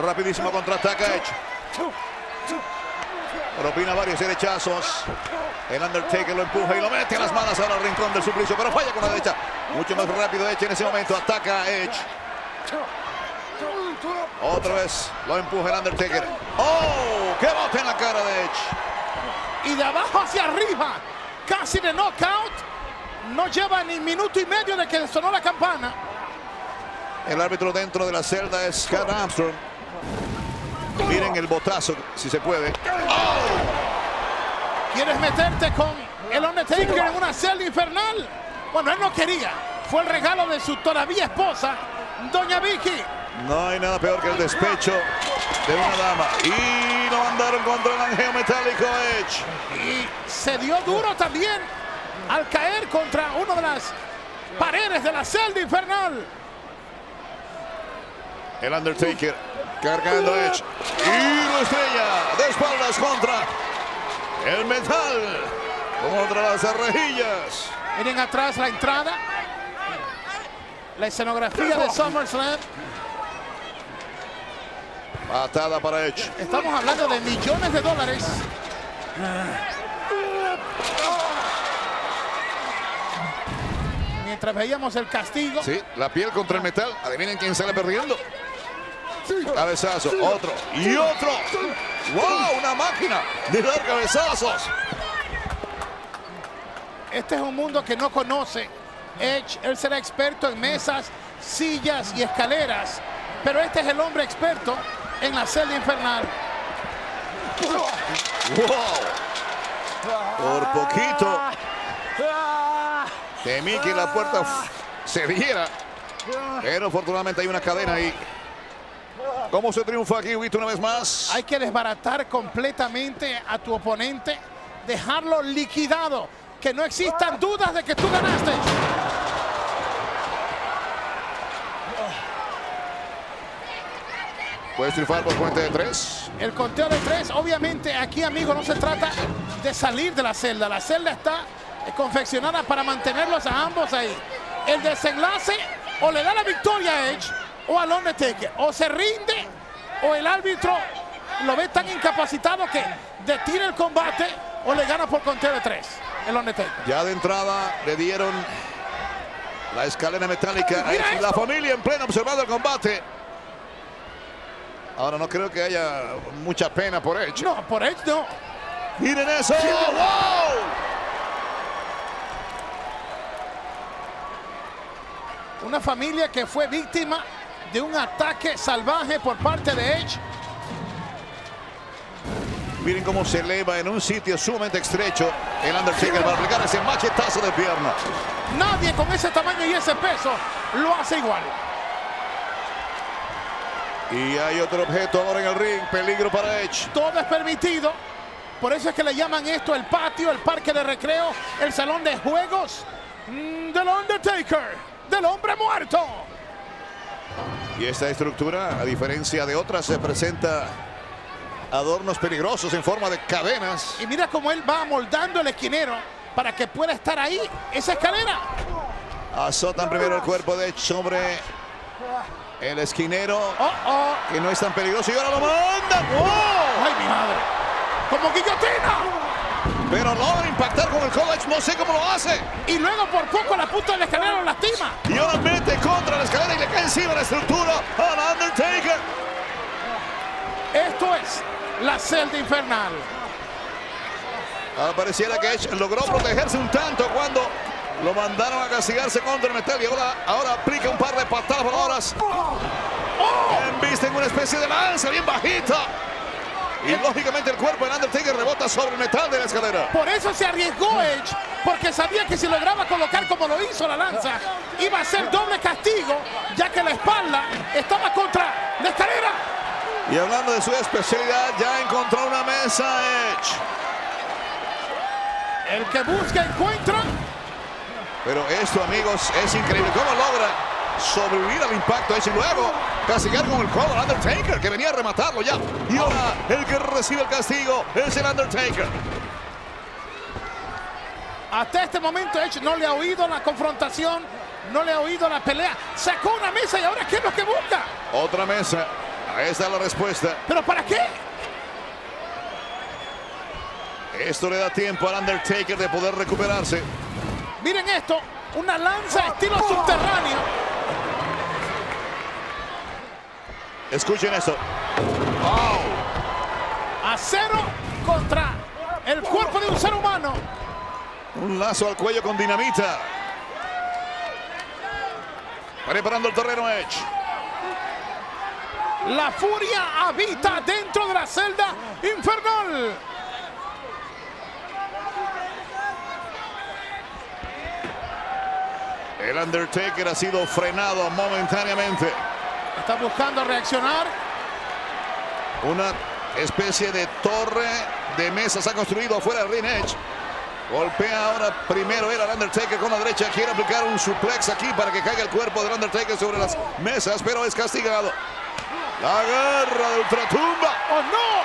Rapidísimo contraataca Edge. Propina varios derechazos. El Undertaker lo empuja y lo mete a las manos ahora al rincón del suplicio, pero falla con la derecha. Mucho más rápido Edge en ese momento. Ataca Edge. Otra vez lo empuja el Undertaker. ¡Oh! ¡Qué bote en la cara de Edge! Y de abajo hacia arriba, casi de knockout. No lleva ni minuto y medio de que sonó la campana. El árbitro dentro de la celda es Scott Armstrong. Miren el botazo, si se puede. ¡Oh! ¿Quieres meterte con el Undertaker en una celda infernal? Bueno, él no quería. Fue el regalo de su todavía esposa, Doña Vicky. No hay nada peor que el despecho de una dama. Y lo mandaron contra el angeo metálico Edge. Y se dio duro también al caer contra una de las paredes de la celda infernal. El Undertaker cargando a Edge. Y lo estrella de espaldas contra el metal. Contra las rejillas. Miren atrás la entrada. La escenografía de SummerSlam. Patada para Edge. Estamos hablando de millones de dólares. Mientras veíamos el castigo. Sí, la piel contra el metal. Adivinen quién sale perdiendo. Cabezazo, otro y otro. ¡Wow! Una máquina de dar cabezazos. Este es un mundo que no conoce Edge. Él será experto en mesas, sillas y escaleras. Pero este es el hombre experto en la celda infernal. ¡Wow! Por poquito temí que la puerta se diera. Pero afortunadamente hay una cadena ahí. ¿Cómo se triunfa aquí, Huguito, una vez más? Hay que desbaratar completamente a tu oponente. Dejarlo liquidado. Que no existan dudas de que tú ganaste. Puedes triunfar por cuenta de 3. El conteo de 3, obviamente aquí, amigo, no se trata de salir de la celda. La celda está confeccionada para mantenerlos a ambos ahí. El desenlace o le da la victoria a Edge o al Undertaker. O se rinde o el árbitro lo ve tan incapacitado que detiene el combate o le gana por conteo de 3. El Undertaker. Ya de entrada le dieron la escalera metálica. Ahí la familia en pleno observando el combate. Ahora no creo que haya mucha pena por Edge. No, por Edge no. ¡Miren eso! ¡Wow! Una familia que fue víctima de un ataque salvaje por parte de Edge. Miren cómo se eleva en un sitio sumamente estrecho el Undertaker para aplicar ese machetazo de pierna. Nadie con ese tamaño y ese peso lo hace igual. Y hay otro objeto ahora en el ring. Peligro para Edge. Todo es permitido. Por eso es que le llaman esto el patio, el parque de recreo, el salón de juegos del Undertaker, del hombre muerto. Y esta estructura, a diferencia de otras, se presenta adornos peligrosos en forma de cadenas. Y mira cómo él va amoldando el esquinero para que pueda estar ahí, esa escalera. Azotan primero el cuerpo de Edge sobre el esquinero, que no es tan peligroso, y ahora lo mandan. ¡Oh! ¡Ay, mi madre! ¡Como guillotina! Pero logra impactar con el college, no sé cómo lo hace. Y luego por poco la punta de la escalera lo lastima. Y ahora mete contra la escalera y le cae encima la estructura al Undertaker. Esto es la celda infernal. Pareciera que Edge logró protegerse un tanto cuando lo mandaron a castigarse contra el metal. Y ahora aplica un par de patadas voladoras. Embiste en una especie de lanza bien bajita. Y lógicamente el cuerpo del Undertaker rebota sobre el metal de la escalera. Por eso se arriesgó Edge, porque sabía que si lograba colocar como lo hizo la lanza, iba a ser doble castigo, ya que la espalda estaba contra la escalera. Y hablando de su especialidad, ya encontró una mesa Edge. El que busca encuentra. Pero esto, amigos, es increíble. ¿Cómo logra sobrevivir al impacto Edge y luego castigar con el codo al Undertaker, que venía a rematarlo ya? Y ahora el que recibe el castigo es el Undertaker. Hasta este momento Edge no le ha oído la confrontación, no le ha oído la pelea. Sacó una mesa y ahora ¿qué es lo que busca? Otra mesa. Ahí está la respuesta. ¿Pero para qué? Esto le da tiempo al Undertaker de poder recuperarse. Miren esto, una lanza estilo subterráneo. Escuchen esto. Acero contra el cuerpo de un ser humano. Un lazo al cuello con dinamita. Preparando el terreno Edge. La furia habita dentro de la celda infernal. El Undertaker ha sido frenado momentáneamente. Está buscando reaccionar. Una especie de torre de mesas ha construido afuera del ring Edge. Golpea ahora primero el Undertaker con la derecha. Quiere aplicar un suplex aquí para que caiga el cuerpo del Undertaker sobre las mesas, pero es castigado. La garra de ultratumba. ¡Oh, no!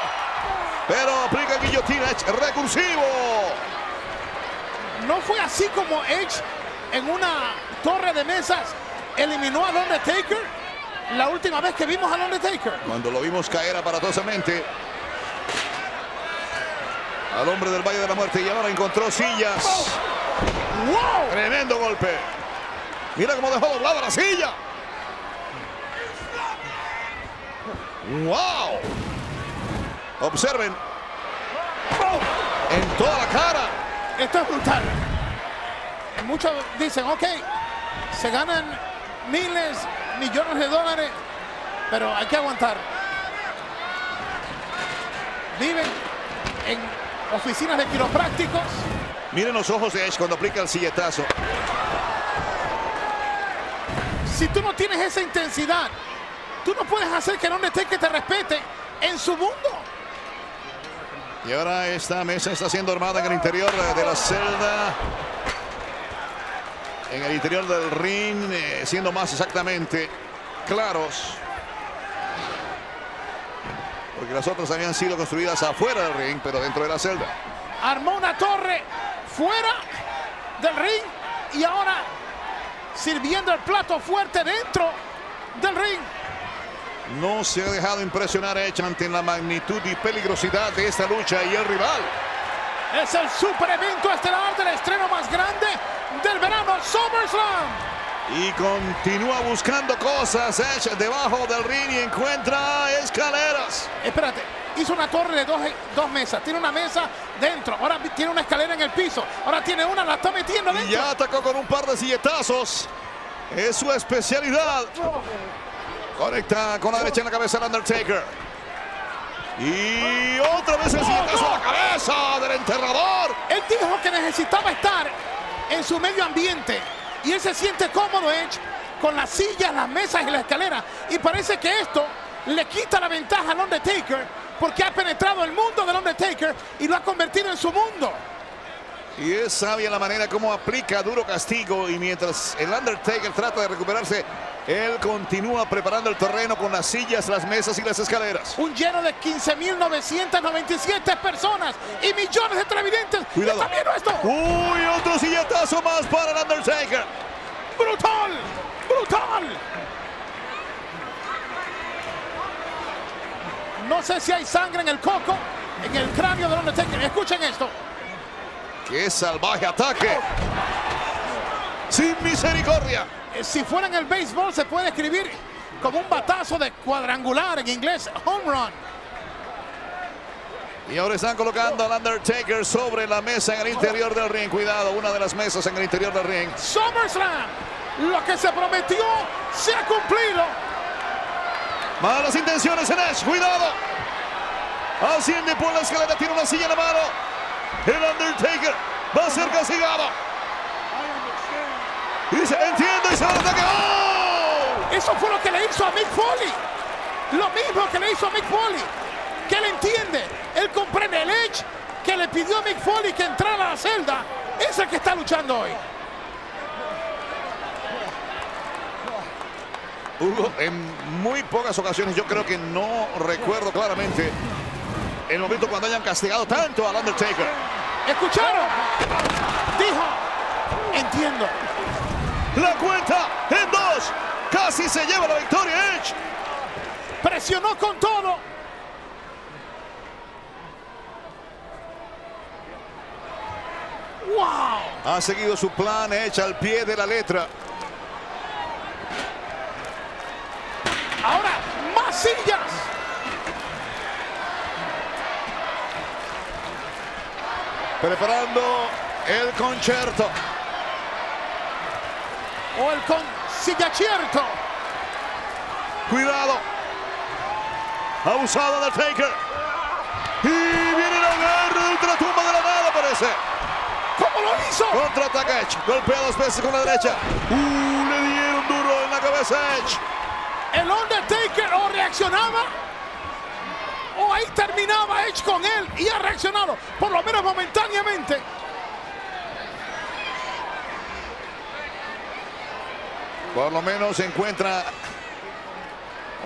Pero aplica guillotina Edge recursivo. No fue así como Edge en una torre de mesas eliminó al Undertaker la última vez que vimos al Undertaker. Cuando lo vimos caer aparatosamente al hombre del Valle de la Muerte, y ahora encontró sillas. ¡Wow! Tremendo golpe. Mira cómo dejó doblada la silla. ¡Wow! Observen. En toda la cara. Esto es brutal. Muchos dicen, ok, se ganan miles, millones de dólares, pero hay que aguantar. Viven en oficinas de quiroprácticos. Miren los ojos de Edge cuando aplica el silletazo. Si tú no tienes esa intensidad, tú no puedes hacer que el Undertaker te respete en su mundo. Y ahora esta mesa está siendo armada en el interior de la celda. En el interior del ring, siendo más exactamente claros. Porque las otras habían sido construidas afuera del ring, pero dentro de la celda. Armó una torre fuera del ring y ahora sirviendo el plato fuerte dentro del ring. No se ha dejado impresionar Edge ante la magnitud y peligrosidad de esta lucha y el rival. Es el super evento estelar del estreno más grande del verano, SummerSlam. Y continúa buscando cosas Edge debajo del ring y encuentra escaleras. Espérate, hizo una torre de dos mesas. Tiene una mesa dentro, ahora tiene una escalera en el piso. Ahora tiene una, la está metiendo Y dentro. ya atacó con un par de silletazos. Es su especialidad. Conecta con la derecha en la cabeza del Undertaker. Y otra vez el silletazo a la cabeza del enterrador. Él dijo que necesitaba estar en su medio ambiente. Y él se siente cómodo, Edge, con las sillas, las mesas y la escalera. Y parece que esto le quita la ventaja al Undertaker, porque ha penetrado el mundo del Undertaker y lo ha convertido en su mundo. Y es sabia la manera como aplica duro castigo. Y mientras el Undertaker trata de recuperarse, él continúa preparando el terreno con las sillas, las mesas y las escaleras. Un lleno de 15.997 personas y millones de televidentes. Cuidado. ¿Está viendo esto? Uy, otro silletazo más para el Undertaker. ¡Brutal! ¡Brutal! No sé si hay sangre en el coco, en el cráneo del Undertaker. Escuchen esto. ¡Qué salvaje ataque! ¡Sin misericordia! Si fuera en el béisbol se puede escribir como un batazo de cuadrangular, en inglés, home run. Y ahora están colocando al Undertaker sobre la mesa en el interior del ring. Cuidado, una de las mesas en el interior del ring. SummerSlam, lo que se prometió se ha cumplido. Malas intenciones en Edge, cuidado. Asciende por la escalera, tiene una silla en la mano. El Undertaker va a ser castigado. Dice, entiendo, y se va al ataque. ¡Oh! Eso fue lo que le hizo a Mick Foley. Lo mismo que le hizo a Mick Foley. Que él entiende, él comprende el Edge que le pidió a Mick Foley que entrara a la celda. Es el que está luchando hoy. Hugo, en muy pocas ocasiones, yo creo que no recuerdo claramente el momento cuando hayan castigado tanto al Undertaker. ¿Escucharon? Dijo, entiendo. La cuenta en 2. Casi se lleva la victoria Edge. Presionó con todo. ¡Wow! Ha seguido su plan hecha al pie de la letra. Ahora, más sillas. Preparando el concierto. O el concierto. Cuidado. Abusado del Taker. Y viene la guerra de ultratumba de la nada, parece. ¿Cómo lo hizo? Contraataca Edge. Golpea 2 veces con la derecha. Le dieron duro en la cabeza a Edge. El Undertaker o reaccionaba o ahí terminaba Edge con él y ha reaccionado, por lo menos momentáneamente. Por lo menos encuentra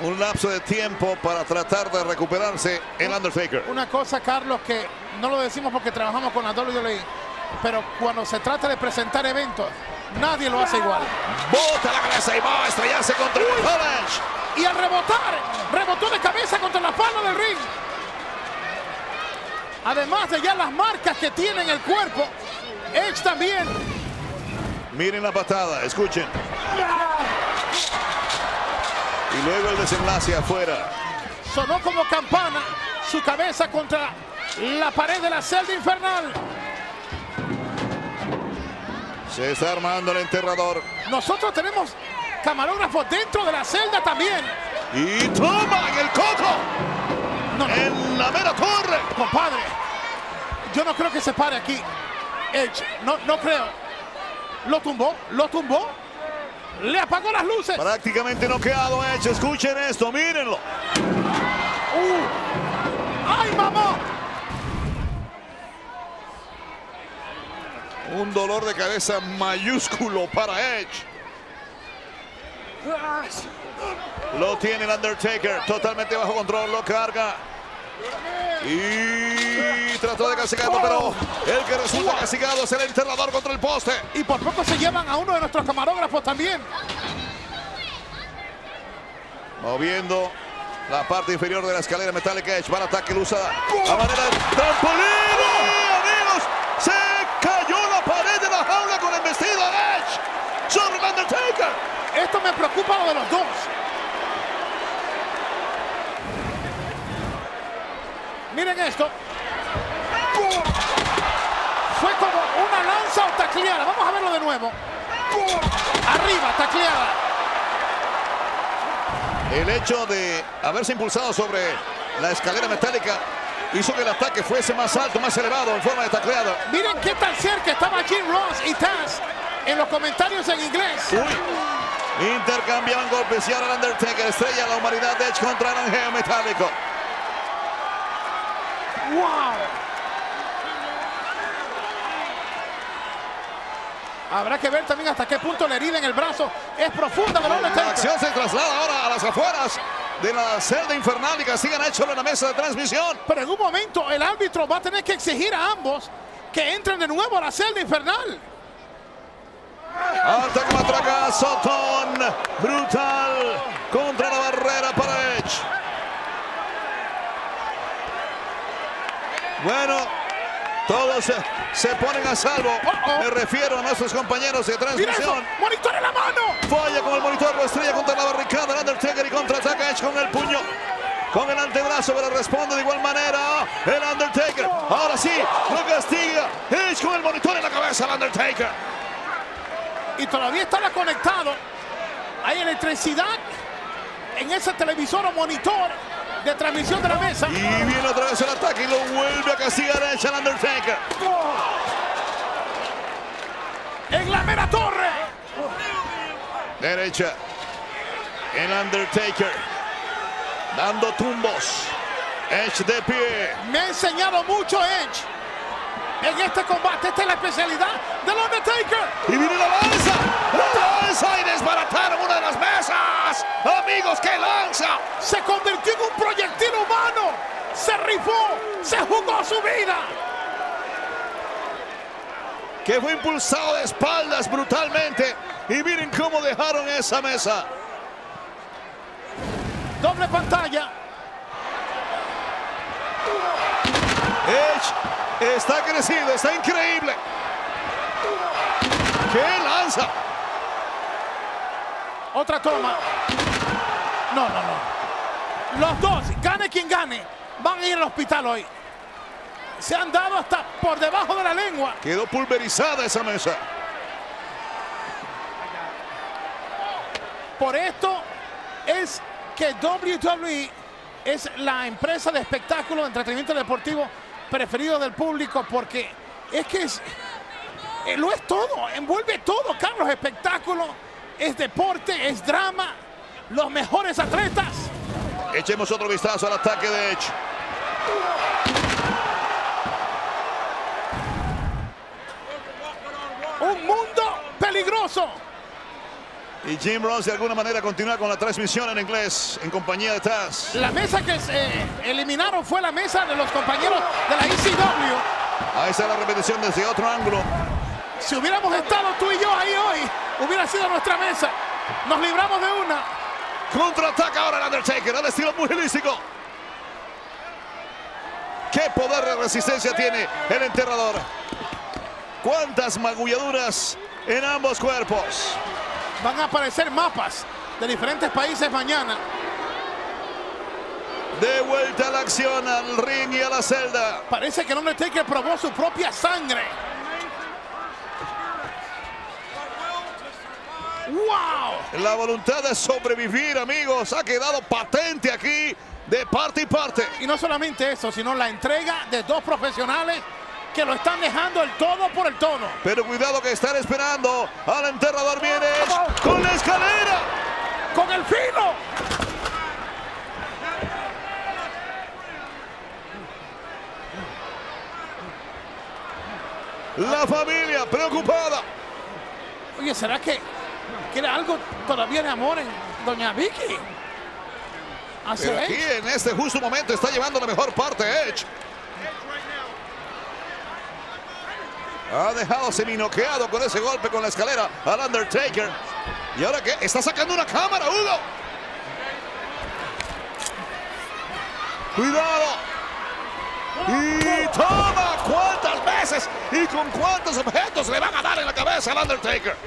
un lapso de tiempo para tratar de recuperarse el Undertaker. Una cosa, Carlos, que no lo decimos porque trabajamos con la WWE, pero cuando se trata de presentar eventos, nadie lo hace igual. Bota la cabeza y va a estrellarse contra el Edge. Y al rebotar, rebotó de cabeza contra la pala del ring. Además de ya las marcas que tiene en el cuerpo, Edge también. Miren la patada, escuchen. Y luego el desenlace afuera. Sonó como campana su cabeza contra la pared de la celda infernal. Se está armando el enterrador. Nosotros tenemos camarógrafos dentro de la celda también. Y toma en el coco. No, no. En la mera torre. Compadre, yo no creo que se pare aquí. Edge, no creo. Lo tumbó. Le apagó las luces. Prácticamente noqueado Edge. Escuchen esto, mírenlo. ¡Ay, mamá! Un dolor de cabeza mayúsculo para Edge. Lo tiene el Undertaker, totalmente bajo control, lo carga. Y trató de castigarlo, pero el que resulta castigado es el enterrador contra el poste. Y por poco se llevan a uno de nuestros camarógrafos también. Moviendo la parte inferior de la escalera metálica Edge. Va al ataque, lo usa a manera de trampolín. Amigos, se cayó la pared de la jaula con el vestido de Edge sobre el Undertaker. Esto me preocupa lo de los dos. Miren esto. Fue como una lanza o tacleada. Vamos a verlo de nuevo. Arriba, tacleada. El hecho de haberse impulsado sobre la escalera metálica hizo que el ataque fuese más alto, más elevado en forma de tacleada. Miren qué tan cerca estaba Jim Ross y Taz en los comentarios en inglés. Intercambiaban golpes y ahora el Undertaker estrella la humanidad de Edge contra el angel metálico. ¡Wow! Habrá que ver también hasta qué punto la herida en el brazo es profunda del La Undertaker. acción se traslada ahora a las afueras de la celda infernal y castigan a Edge sobre la mesa de transmisión. Pero en un momento el árbitro va a tener que exigir a ambos que entren de nuevo a la celda infernal. Ataque matraca, Sotón, brutal contra la barrera para Edge. Bueno, todos se ponen a salvo. Me refiero a nuestros compañeros de ¡Mira eso! transmisión. ¡Monitor en la mano! Falla con el monitor, lo estrella contra la barricada del Undertaker y contraataca Edge con el puño. Con el antebrazo, pero responde de igual manera el Undertaker. Ahora sí, lo castiga Edge con el monitor en la cabeza del Undertaker. Y todavía estaba conectado. Hay electricidad en ese televisor o monitor de transmisión de la mesa. Y viene otra vez el ataque y lo vuelve a castigar a Edge al Undertaker. En la mera torre. Derecha. El Undertaker dando tumbos. Edge de pie. Me ha enseñado mucho Edge en este combate. Esta es la especialidad del Undertaker. Y viene la lanza. La lanza y desbarataron una de las mesas. Amigos, ¡qué lanza! Se convirtió en un proyectil humano. Se rifó. Se jugó su vida. Que fue impulsado de espaldas brutalmente. Y miren cómo dejaron esa mesa. Doble pantalla. Edge está crecido, está increíble. ¡Qué lanza! Otra toma. No. Los dos, gane quien gane, van a ir al hospital hoy. Se han dado hasta por debajo de la lengua. Quedó pulverizada esa mesa. Por esto es que WWE es la empresa de espectáculo, de entretenimiento deportivo preferido del público, porque es que lo es todo, envuelve todo, Carlos. Espectáculo, es deporte, es drama, los mejores atletas. Echemos otro vistazo al ataque de Edge. Un mundo peligroso. Y Jim Ross de alguna manera continúa con la transmisión en inglés en compañía de Taz. La mesa que se eliminaron fue la mesa de los compañeros de la ECW. Ahí está la repetición desde otro ángulo. Si hubiéramos estado tú y yo ahí hoy, hubiera sido nuestra mesa. Nos libramos de una. Contraataca ahora el Undertaker al estilo pugilístico. ¿Qué poder de resistencia tiene el enterrador? ¿Cuántas magulladuras en ambos cuerpos? Van a aparecer mapas de diferentes países mañana. De vuelta a la acción, al ring y a la celda. Parece que el Undertaker probó su propia sangre. ¡Wow! La voluntad de sobrevivir, amigos, ha quedado patente aquí de parte y parte. Y no solamente eso, sino la entrega de dos profesionales que lo están dejando el todo por el todo. Pero cuidado que están esperando al enterrador. Viene con la escalera. ¡Con el filo! La familia preocupada. Oye, ¿será que quiere algo todavía de amor en doña Vicky? Pero aquí en este justo momento está llevando la mejor parte Edge. Ha dejado seminoqueado con ese golpe con la escalera al Undertaker. ¿Y ahora qué? Está sacando una cámara, Hugo. Cuidado. Y toma. ¿Cuántas veces y con cuántos objetos le van a dar en la cabeza al Undertaker?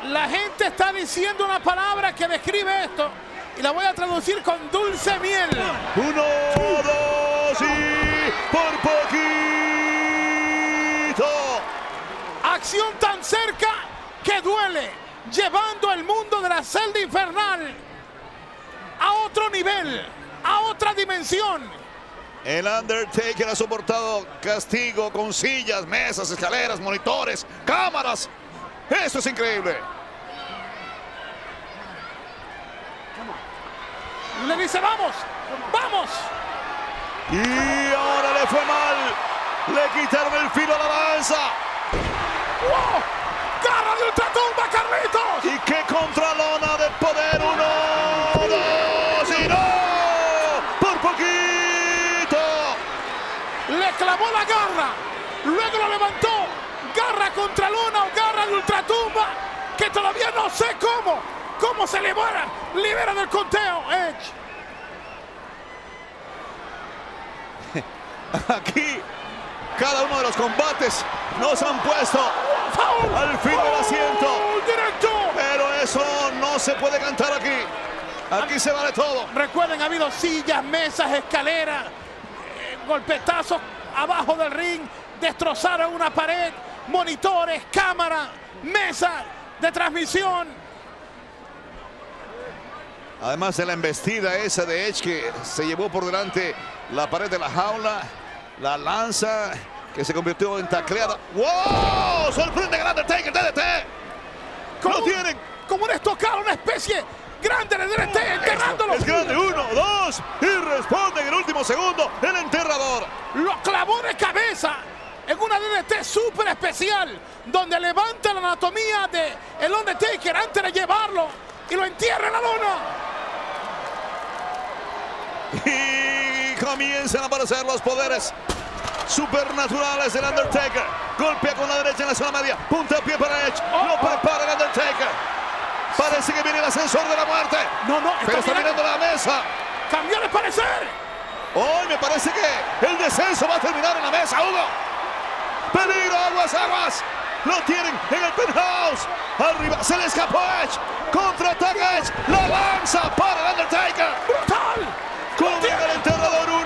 La gente está diciendo una palabra que describe esto y la voy a traducir con dulce miel. 1, 2 y por poquito. Acción tan cerca que duele, llevando el mundo de la celda infernal a otro nivel, a otra dimensión. El Undertaker ha soportado castigo con sillas, mesas, escaleras, monitores, cámaras. Esto es increíble. Le dice, vamos, vamos. Y ahora le fue mal. Le quitaron el filo a la lanza. ¡Wow! ¡Garra de ultratumba, Carlitos! Y qué contralona de poder. 1, 2 y no. Por poquito. Le clavó la garra. Luego lo levantó. Garra contra lona o garra de ultratumba. Que todavía no sé cómo se libera del conteo, Edge. Aquí cada uno de los combates nos han puesto al fin del asiento. Directo. Pero eso no se puede cantar aquí. Aquí se vale todo. Recuerden, ha habido sillas, mesas, escaleras, golpetazos abajo del ring, destrozaron una pared, monitores, cámara, mesa de transmisión. Además de la embestida esa de Edge que se llevó por delante la pared de la jaula, la lanza que se convirtió en tacleada. ¡Wow! Sorprende el Undertaker, DDT. ¡Lo tienen! Como un estocado, una especie grande de DDT, enterrándolo. Es grande, 1, 2 y responde en el último segundo el enterrador. Lo clavó de cabeza en una DDT súper especial, donde levanta la anatomía de el Undertaker antes de llevarlo y lo entierra en la lona. Y comienzan a aparecer los poderes supernaturales del Undertaker. Golpea con la derecha en la zona media. Puntapié para Edge. Lo prepara el Undertaker. parece que viene el ascensor de la muerte. No, Pero está mirando la mesa. Cambió de parecer. Hoy me parece que el descenso va a terminar en la mesa, Hugo. Peligro, aguas, aguas. Lo tienen en el penthouse. Arriba, se le escapó Edge. Contraataca Edge. La lanza para el Undertaker. ¡Brutal! Cubre el enterrador. 1,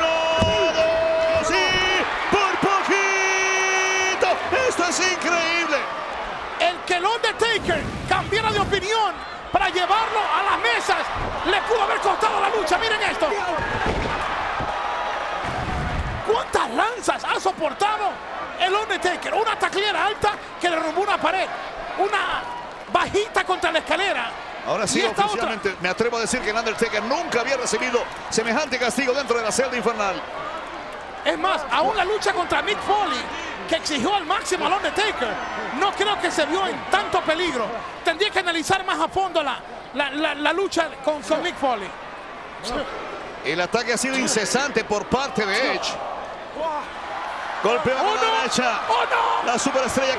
2 y por poquito. Esto es increíble. El que el Undertaker cambiara de opinión para llevarlo a las mesas le pudo haber costado la lucha. Miren esto. ¿Cuántas lanzas ha soportado el Undertaker? Una taclera alta que le derrumbó una pared, una bajita contra la escalera. Ahora sí, y esta oficialmente otra. me atrevo a decir que el Undertaker nunca había recibido semejante castigo dentro de la celda infernal. Es más, aún la lucha contra Mick Foley, que exigió al máximo al Undertaker, no creo que se vio en tanto peligro. Tendría que analizar más a fondo la lucha con Mick Foley. El ataque ha sido incesante por parte de Edge. Golpea con la derecha. ¡Oh, no! La superestrella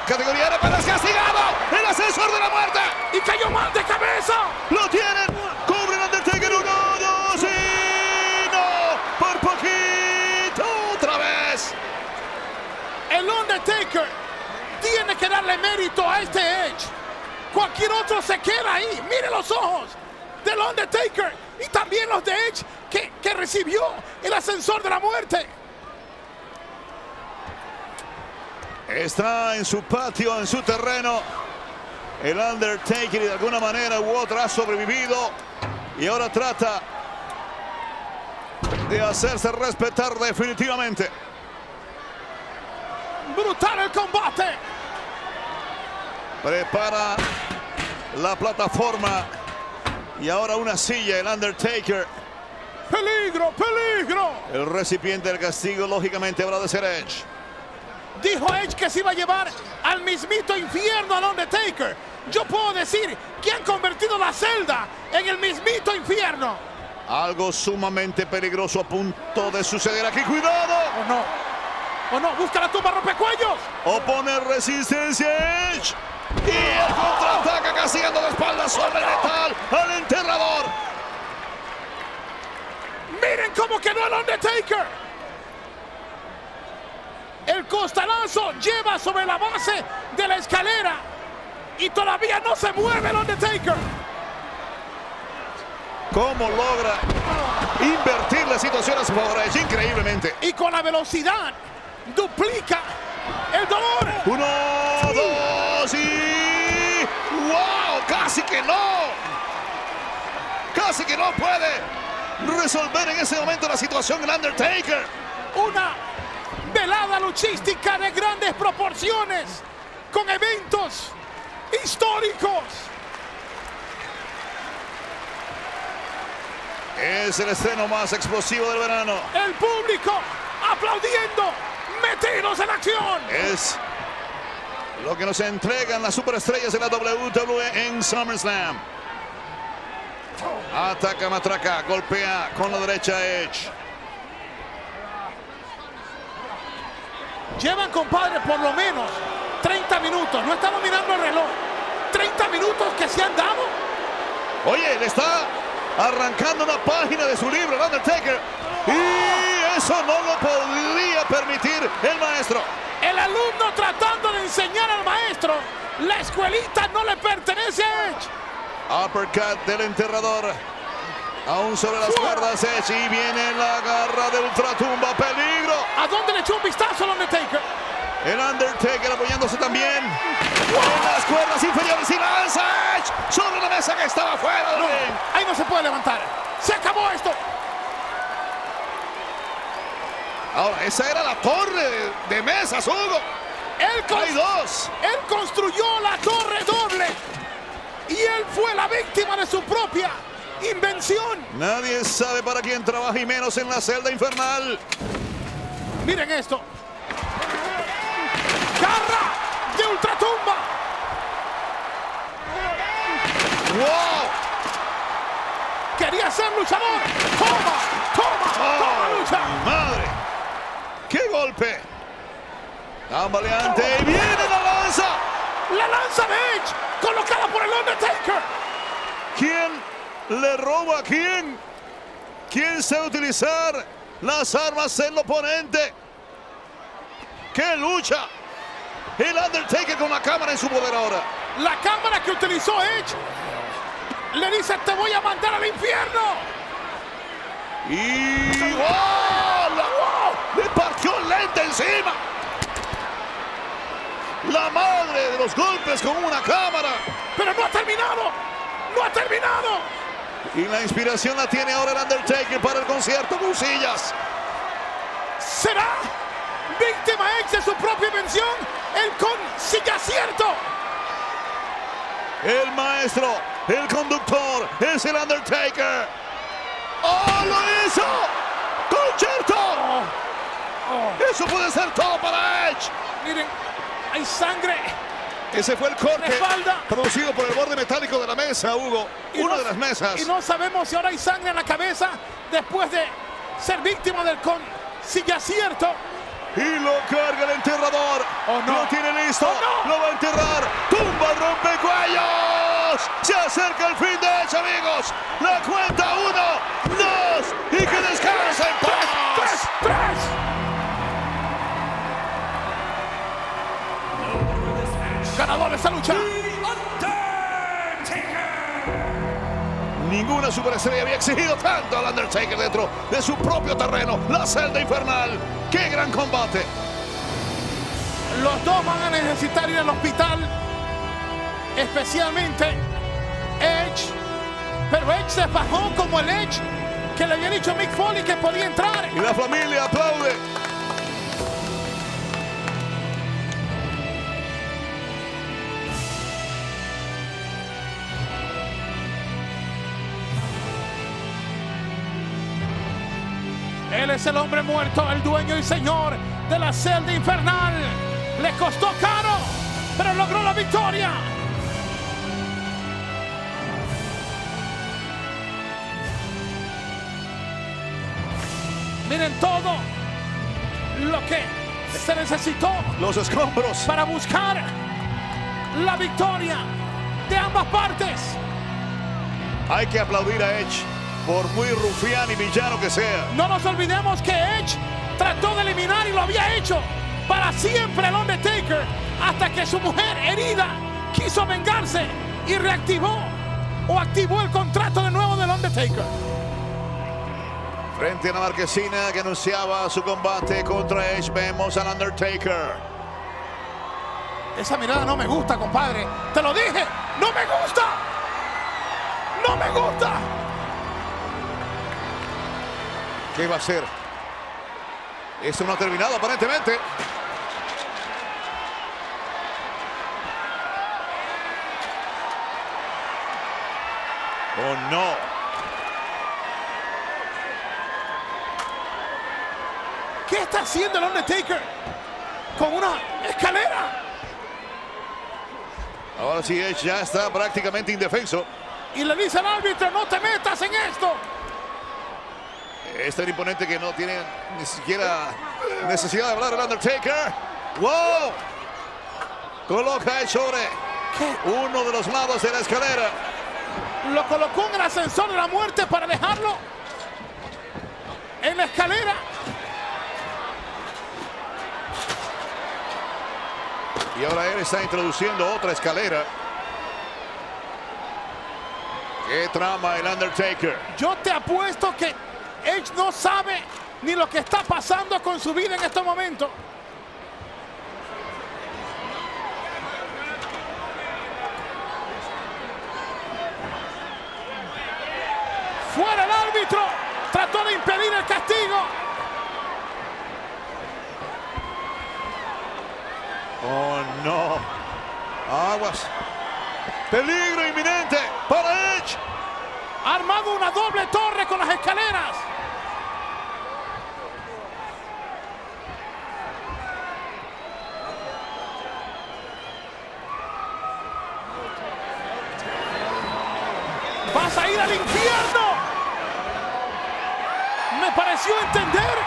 categoría R, pero es castigado. El ascensor de la muerte. Y cayó mal de cabeza. Lo tienen. Cubre el Undertaker. 1, 2 y no. Por poquito. Otra vez. El Undertaker tiene que darle mérito a este Edge. Cualquier otro se queda ahí. Mire los ojos del Undertaker y también los de Edge que recibió el ascensor de la muerte. Está en su patio, en su terreno. El Undertaker y de alguna manera u otra ha sobrevivido. Y ahora trata de hacerse respetar definitivamente. Brutal el combate. Prepara la plataforma. Y ahora una silla, el Undertaker. ¡Peligro, peligro! El recipiente del castigo, lógicamente, habrá de ser Edge. Dijo Edge que se iba a llevar al mismito infierno al Undertaker. Yo puedo decir que han convertido la celda en el mismito infierno. Algo sumamente peligroso a punto de suceder aquí. ¡Cuidado! ¿O no? ¿O no? Busca la tumba rompecuellos. Opone resistencia Edge. Y el contraataca castigando la espalda sobre letal al enterrador. Miren cómo quedó el Undertaker. El costalazo lleva sobre la base de la escalera y todavía no se mueve el Undertaker. ¿Cómo logra invertir la situación a su favor? Es increíblemente. Y con la velocidad duplica el dolor. 1, 2 y... ¡Wow! ¡Casi que no! Casi que no puede resolver en ese momento la situación el Undertaker. Una velada luchística de grandes proporciones, con eventos históricos. Es el estreno más explosivo del verano. El público aplaudiendo, metidos en acción. Es lo que nos entregan las superestrellas de la WWE en SummerSlam. Ataca, matraca, golpea con la derecha Edge. Llevan, compadre, por lo menos 30 minutos. No estamos mirando el reloj. 30 minutos que se han dado. Oye, le está arrancando una página de su libro, el Undertaker. Y eso no lo podría permitir el maestro. El alumno tratando de enseñar al maestro. La escuelita no le pertenece a Edge. Uppercut del enterrador. Aún sobre las cuerdas Edge. Y viene la garra de ultratumba. ¡Peligro! ¿A dónde le echó un vistazo al Undertaker? El Undertaker apoyándose también en las cuerdas inferiores. Y lanza Edge sobre la mesa que estaba fuera del ring. Ahí no se puede levantar. Se acabó esto. Ahora, esa era la torre de mesas, Hugo. Hay dos. Él construyó la torre doble. Y él fue la víctima de su propia invención. Nadie sabe para quién trabaja y menos en la celda infernal. Miren esto. Garra de ultratumba. ¡Wow! Quería ser luchador. Toma lucha. ¡Madre! ¡Qué golpe! Tambaleante. ¡Y viene la lanza! La lanza de Edge colocada por el Undertaker. ¿Quién le roba a quién? ¿Quién sabe utilizar las armas del oponente? ¡Qué lucha! El Undertaker con la cámara en su poder ahora. La cámara que utilizó Edge le dice: te voy a mandar al infierno. Y ¡wow! Le partió lenta encima. La madre de los golpes con una cámara. Pero no ha terminado. No ha terminado. Y la inspiración la tiene ahora el Undertaker para el concierto con sillas. ¿Será víctima Edge de su propia invención? El concierto. El maestro, el conductor, es el Undertaker. ¡Oh, lo hizo! ¡Concierto! Eso puede ser todo para Edge. Miren, hay sangre. Ese fue el corte espalda, producido por el borde metálico de la mesa, Hugo. Una de las mesas. Y no sabemos si ahora hay sangre en la cabeza después de ser víctima del concierto. Y lo carga el enterrador. Oh, no. Lo tiene listo. Oh, no. Lo va a enterrar. Tumba, rompecuellos. Se acerca el fin de Edge, amigos. La cuenta 1, 2 y que descansa en paz. 3. Ganador de esta lucha. Ninguna superestrella había exigido tanto al Undertaker dentro de su propio terreno, la celda infernal. ¡Qué gran combate! Los dos van a necesitar ir al hospital, especialmente Edge. Pero Edge se bajó como el Edge que le había dicho Mick Foley que podía entrar. Y la familia aplaude. Él es el hombre muerto, el dueño y señor de la celda infernal. Le costó caro, pero logró la victoria. Miren todo lo que se necesitó. Los escombros. Para buscar la victoria de ambas partes. Hay que aplaudir a Edge, por muy rufián y villano que sea. No nos olvidemos que Edge trató de eliminar y lo había hecho para siempre al Undertaker hasta que su mujer herida quiso vengarse y reactivó o activó el contrato de nuevo del Undertaker. Frente a la marquesina que anunciaba su combate contra Edge, vemos al Undertaker. Esa mirada no me gusta, compadre. Te lo dije, no me gusta. No me gusta. ¿Qué va a hacer? Esto no ha terminado aparentemente. Oh, no. ¿Qué está haciendo el Undertaker con una escalera? Ahora sí, Edge ya está prácticamente indefenso. Y le dice al árbitro: no te metas en esto. Es tan imponente que no tiene ni siquiera necesidad de hablar el Undertaker. ¡Wow! Coloca Edge sobre uno de los lados de la escalera. Lo colocó en el ascensor de la muerte para dejarlo en la escalera. Y ahora él está introduciendo otra escalera. ¿Qué trama el Undertaker? Yo te apuesto que Edge no sabe ni lo que está pasando con su vida en este momento. Fuera el árbitro, trató de impedir el castigo. Oh, no. Aguas. Peligro inminente para Edge. Ha armado una doble torre con las escaleras. ¡Vas a ir al infierno! Me pareció entender.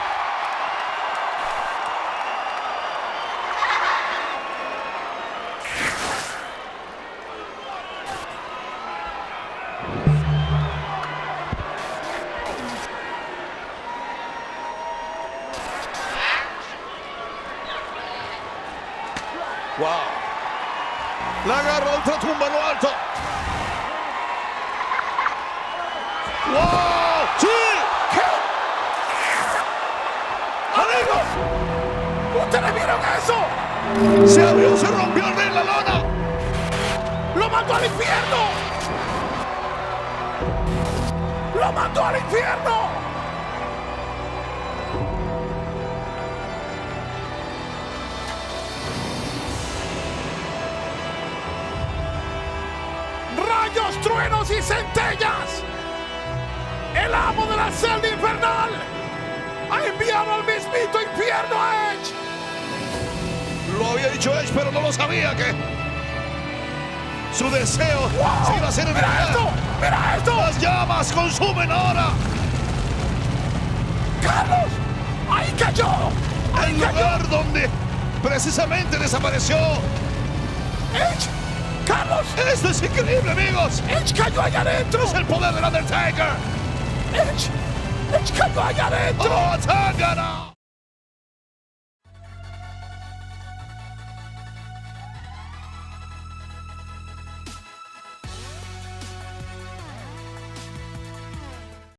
Se abrió, se rompió el ring, la lona. ¡Lo mandó al infierno! ¡Lo mandó al infierno! ¡Rayos, truenos y centellas! El amo de la celda infernal ha enviado al mismito infierno a Edge. Lo había dicho Edge, pero no lo sabía que su deseo se iba a hacer en ¡Mira realidad. esto! ¡Mira esto! Las llamas consumen ahora ¡Carlos! ¡Ahí cayó! ¡Ahí el cayó! lugar donde precisamente desapareció. ¡Edge! ¡Carlos! Esto es increíble, amigos. ¡Edge cayó allá adentro! Es el poder del Undertaker. ¡Edge! ¡Edge cayó allá adentro! ¡Oh, Tangana!